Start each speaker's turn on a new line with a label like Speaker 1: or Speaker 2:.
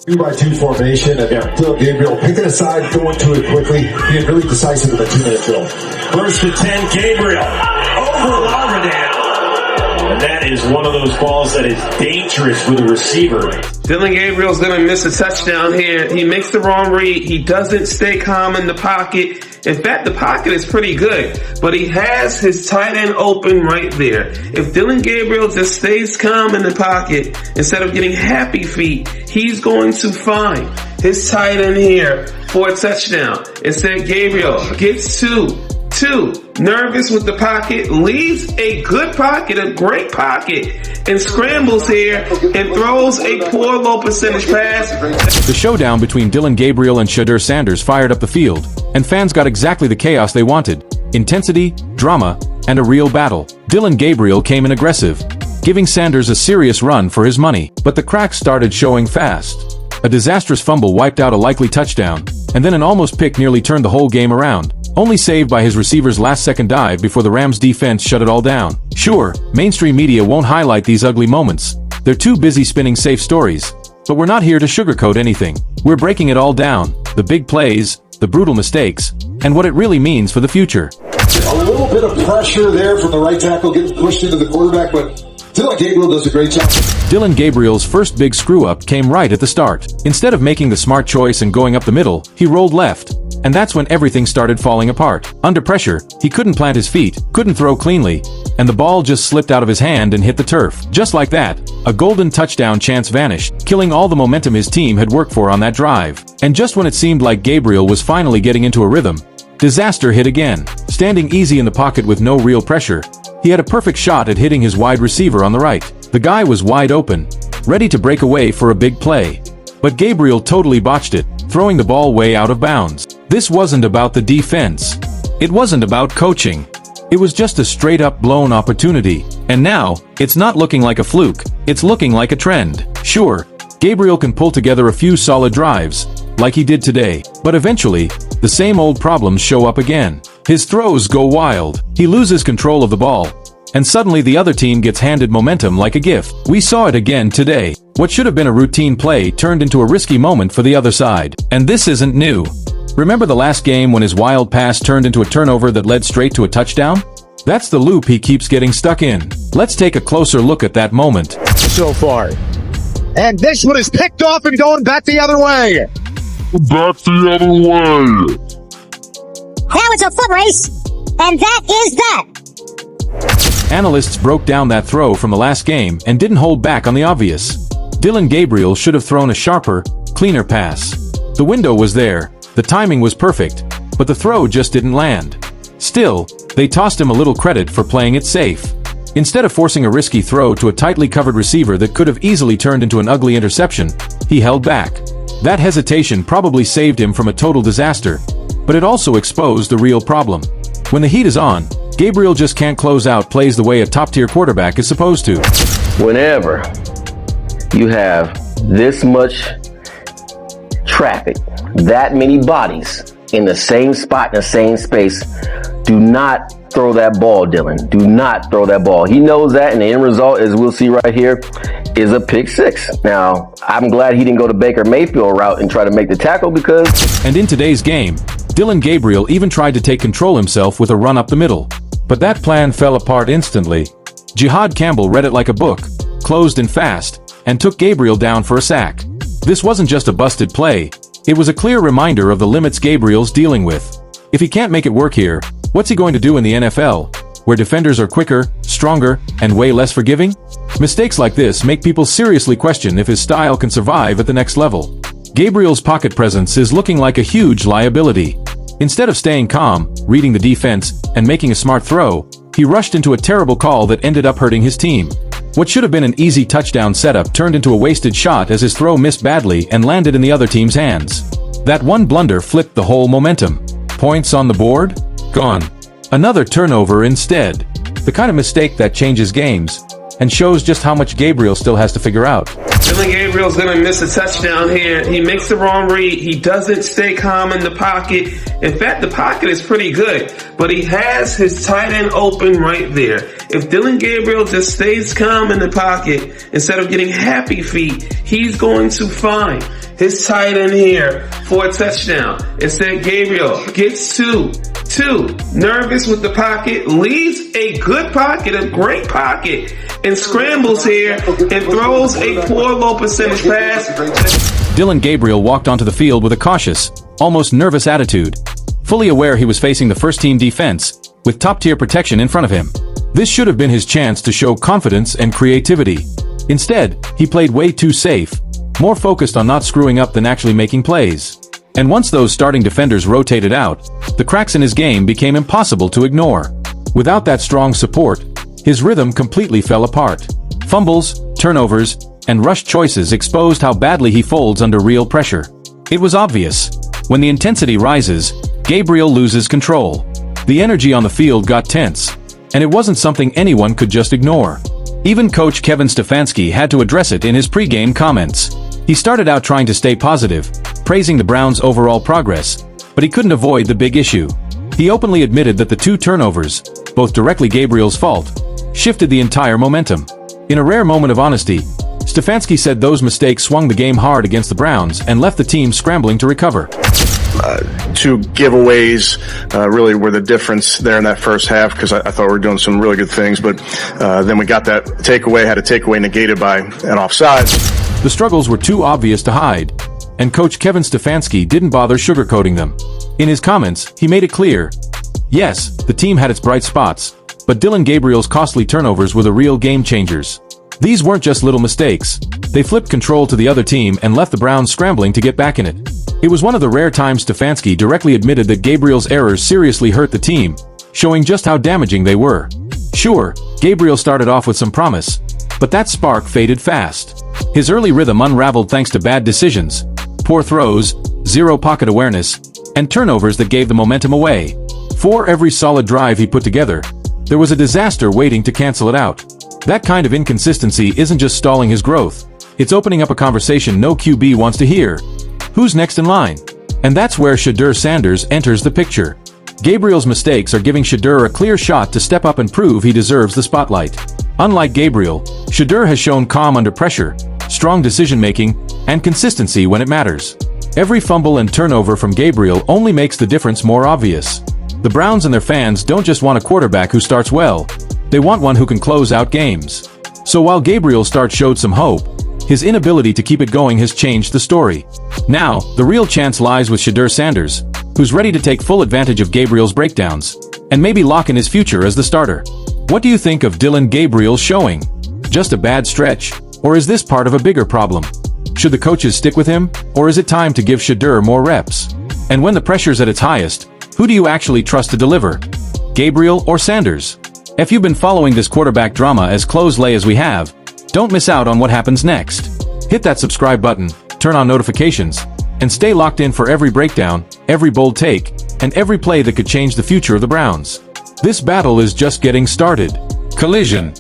Speaker 1: 2-by-2 formation, and Dillon Gabriel picking a side, going to it quickly, being really decisive in the 2-minute drill.
Speaker 2: First and 10, Gabriel over Lauderdale. And that is one of those balls that is dangerous for the receiver.
Speaker 3: Dillon Gabriel's going to miss a touchdown here. He makes the wrong read. He doesn't stay calm in the pocket. In fact, the pocket is pretty good, but he has his tight end open right there. If Dillon Gabriel just stays calm in the pocket, instead of getting happy feet, he's going to find his tight end here for a touchdown. Instead, Gabriel gets two, nervous with the pocket, leaves a good pocket, a great pocket, and scrambles here and throws a poor low percentage pass.
Speaker 4: The showdown between Dillon Gabriel and Shedeur Sanders fired up the field, and fans got exactly the chaos they wanted: intensity, drama, and a real battle. Dillon Gabriel came in aggressive, giving Sanders a serious run for his money, but the cracks started showing fast. A disastrous fumble wiped out a likely touchdown, and then an almost pick nearly turned the whole game around, only saved by his receiver's last-second dive before the Rams' defense shut it all down. Sure, mainstream media won't highlight these ugly moments. They're too busy spinning safe stories. But we're not here to sugarcoat anything. We're breaking it all down: the big plays, the brutal mistakes, and what it really means for the future.
Speaker 1: A little bit of pressure there from the right tackle, getting pushed into the quarterback, but Dillon Gabriel does a great job.
Speaker 4: Dillon Gabriel's first big screw-up came right at the start. Instead of making the smart choice and going up the middle, he rolled left. And that's when everything started falling apart. Under pressure, he couldn't plant his feet, couldn't throw cleanly, and the ball just slipped out of his hand and hit the turf. Just like that, a golden touchdown chance vanished, killing all the momentum his team had worked for on that drive. And just when it seemed like Gabriel was finally getting into a rhythm, disaster hit again. Standing easy in the pocket with no real pressure, he had a perfect shot at hitting his wide receiver on the right. The guy was wide open, ready to break away for a big play. But Gabriel totally botched it, throwing the ball way out of bounds. This wasn't about the defense. It wasn't about coaching. It was just a straight-up blown opportunity. And now, it's not looking like a fluke. It's looking like a trend. Sure, Gabriel can pull together a few solid drives, like he did today. But eventually, the same old problems show up again. His throws go wild. He loses control of the ball. And suddenly the other team gets handed momentum like a gift. We saw it again today. What should have been a routine play turned into a risky moment for the other side. And this isn't new. Remember the last game when his wild pass turned into a turnover that led straight to a touchdown? That's the loop he keeps getting stuck in. Let's take a closer look at that moment.
Speaker 5: So far. And this one is picked off and going back the other way.
Speaker 6: Back the other way.
Speaker 7: Now it's a foot race, and that is that.
Speaker 4: Analysts broke down that throw from the last game and didn't hold back on the obvious. Dillon Gabriel should have thrown a sharper, cleaner pass. The window was there, the timing was perfect, but the throw just didn't land. Still, they tossed him a little credit for playing it safe. Instead of forcing a risky throw to a tightly covered receiver that could have easily turned into an ugly interception, he held back. That hesitation probably saved him from a total disaster, but it also exposed the real problem. When the heat is on, Gabriel just can't close out plays the way a top-tier quarterback is supposed to.
Speaker 8: Whenever you have this much traffic, that many bodies in the same spot, in the same space, do not throw that ball, Dillon. Do not throw that ball. He knows that, and the end result, as we'll see right here, is a pick six. Now, I'm glad he didn't go the Baker Mayfield route and try to make the tackle because...
Speaker 4: And in today's game, Dillon Gabriel even tried to take control himself with a run up the middle. But that plan fell apart instantly. Jihad Campbell read it like a book, closed in fast, and took Gabriel down for a sack. This wasn't just a busted play, it was a clear reminder of the limits Gabriel's dealing with. If he can't make it work here, what's he going to do in the NFL, where defenders are quicker, stronger, and way less forgiving? Mistakes like this make people seriously question if his style can survive at the next level. Gabriel's pocket presence is looking like a huge liability. Instead of staying calm, reading the defense, and making a smart throw, he rushed into a terrible call that ended up hurting his team. What should have been an easy touchdown setup turned into a wasted shot as his throw missed badly and landed in the other team's hands. That one blunder flipped the whole momentum. Points on the board? Gone. Another turnover instead. The kind of mistake that changes games, and shows just how much Gabriel still has to figure out.
Speaker 3: Dillon Gabriel's going to miss a touchdown here. He makes the wrong read. He doesn't stay calm in the pocket. In fact, the pocket is pretty good, but he has his tight end open right there. If Dillon Gabriel just stays calm in the pocket, instead of getting happy feet, he's going to find his tight end here for a touchdown. Instead, Gabriel gets two. Nervous with the pocket, leaves a good pocket, a great pocket, and scrambles here and throws a poor low percentage pass.
Speaker 4: Dillon Gabriel walked onto the field with a cautious, almost nervous attitude, fully aware he was facing the first-team defense, with top-tier protection in front of him. This should have been his chance to show confidence and creativity. Instead, he played way too safe, more focused on not screwing up than actually making plays. And once those starting defenders rotated out, the cracks in his game became impossible to ignore. Without that strong support, his rhythm completely fell apart. Fumbles, turnovers, and rushed choices exposed how badly he folds under real pressure. It was obvious. When the intensity rises, Gabriel loses control. The energy on the field got tense, and it wasn't something anyone could just ignore. Even coach Kevin Stefanski had to address it in his pregame comments. He started out trying to stay positive, praising the Browns' overall progress, but he couldn't avoid the big issue. He openly admitted that the 2 turnovers, both directly Gabriel's fault, shifted the entire momentum. In a rare moment of honesty, Stefanski said those mistakes swung the game hard against the Browns and left the team scrambling to recover.
Speaker 9: 2 giveaways really were the difference there in that first half, because I thought we were doing some really good things, but then we got that takeaway, had a takeaway negated by an offside.
Speaker 4: The struggles were too obvious to hide, and coach Kevin Stefanski didn't bother sugarcoating them. In his comments, he made it clear. Yes, the team had its bright spots, but Dillon Gabriel's costly turnovers were the real game changers. These weren't just little mistakes. They flipped control to the other team and left the Browns scrambling to get back in it. It was one of the rare times Stefanski directly admitted that Gabriel's errors seriously hurt the team, showing just how damaging they were. Sure, Gabriel started off with some promise, but that spark faded fast. His early rhythm unraveled thanks to bad decisions, poor throws, zero pocket awareness, and turnovers that gave the momentum away. For every solid drive he put together, there was a disaster waiting to cancel it out. That kind of inconsistency isn't just stalling his growth, it's opening up a conversation no QB wants to hear. Who's next in line? And that's where Shedeur Sanders enters the picture. Gabriel's mistakes are giving Shedeur a clear shot to step up and prove he deserves the spotlight. Unlike Gabriel, Shedeur has shown calm under pressure, strong decision-making, and consistency when it matters. Every fumble and turnover from Gabriel only makes the difference more obvious. The Browns and their fans don't just want a quarterback who starts well, they want one who can close out games. So while Gabriel's start showed some hope, his inability to keep it going has changed the story. Now, the real chance lies with Shedeur Sanders, who's ready to take full advantage of Gabriel's breakdowns, and maybe lock in his future as the starter. What do you think of Dillon Gabriel's showing? Just a bad stretch? Or is this part of a bigger problem? Should the coaches stick with him, or is it time to give Shedeur more reps? And when the pressure's at its highest, who do you actually trust to deliver? Gabriel or Sanders? If you've been following this quarterback drama as closely as we have, don't miss out on what happens next. Hit that subscribe button, turn on notifications, and stay locked in for every breakdown, every bold take, and every play that could change the future of the Browns. This battle is just getting started. Collision.